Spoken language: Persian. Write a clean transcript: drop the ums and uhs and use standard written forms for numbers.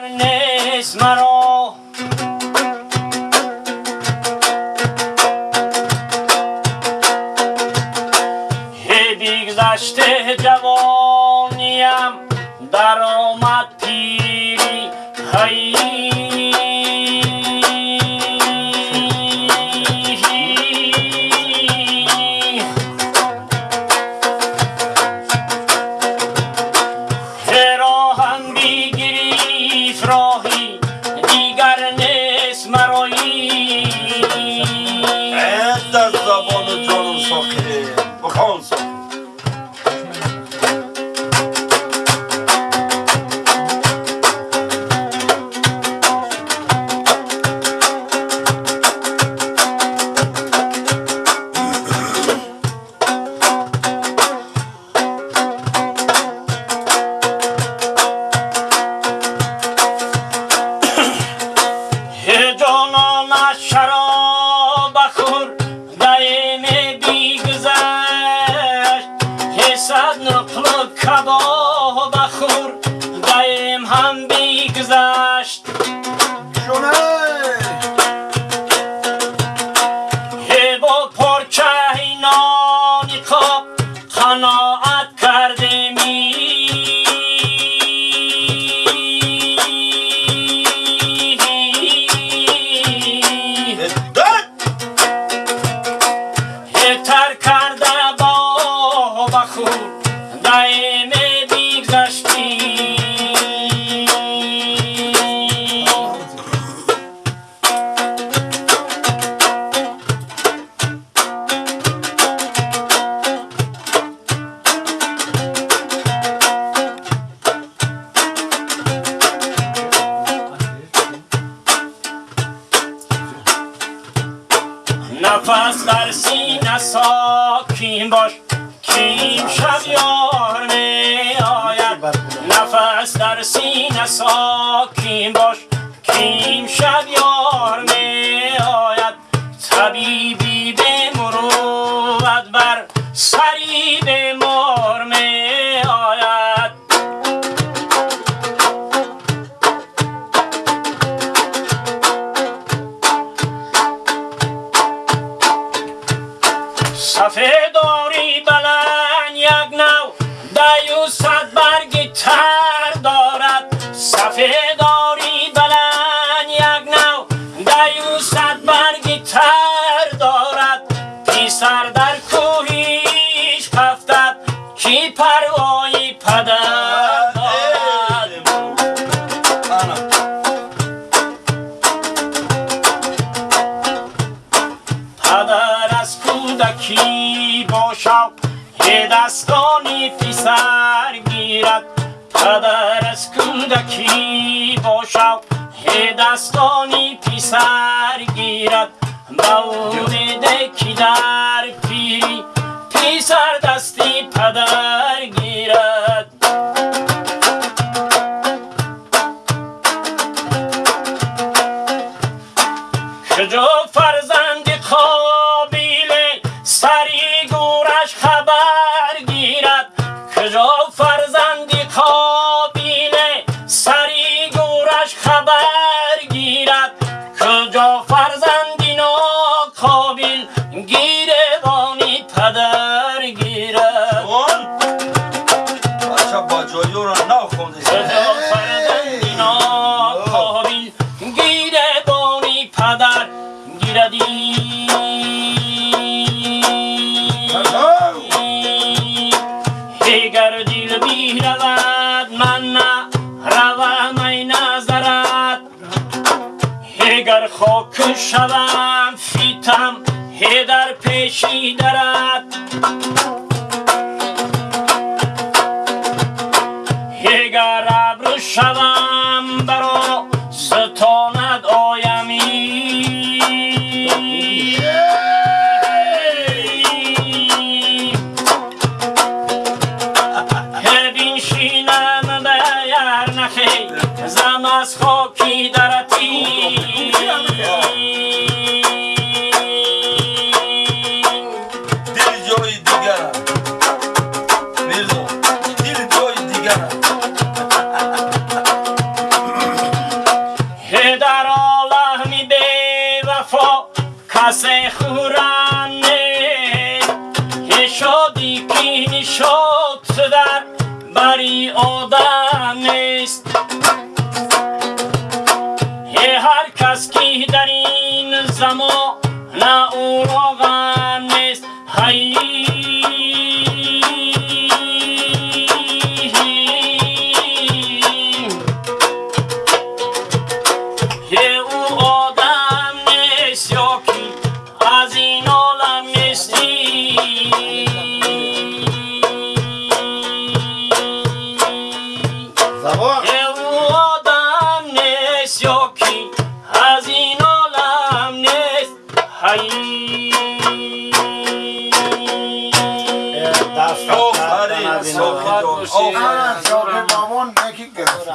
نیست مرا بیگذشته جوانیم در آمد پیری هی راهم بیگریف راهی دیگر نیست مرایی در زبان جانم ساخته بخوان ساخته نفس در سینه ساکین باش کیم شب یار می آید نفس در سینه ساکین باش کیم شب یار می آید طبیبی به مروت بر سری بیمار می آید سفیداری بلند یک نو دیو صد برگ تر دارد سفیداری بلند یک نو دیو صد برگ تر دارد پیسر در کوهیش کفتد کی پروای پدر دارد پدر از کودکی باشد یه دستانی پیسر گیرد پدر از کودکی باشد یه دستانی پیسر گیرد مولده کی در پیری پیسر دستی پدر گیرد کجا فرزند قابیله سری گورش خبر گیرد کجا فرزند قابیله سری گورش خبر گیرد کجا فرزندی ناقابل گیروانی پدر گیرد بچه با جایی رو نخونده کجا فرزندی ناقابل گیروانی پدر گیردی اگر دل بی رود من نه روم ای نظرت اگر خاک شوم فیتم در پیشی درت اگر ابرو شوم برا ستاند آیمی بینشینم بیر نخی زم از خاکی درتی دل جای دیگر میرزا دل جای دیگر کسی خورم نیست یه شادی که نشد در بری آدم نیست یه هر کس که در این زمان نه او را غم نیست یه او آدم نیست یا کی از این عالم نیستی زبان یه او آدم نیست یا کی از این عالم نیست دست آفرین صافی جان آفرین شاکر مامان یکی گرفت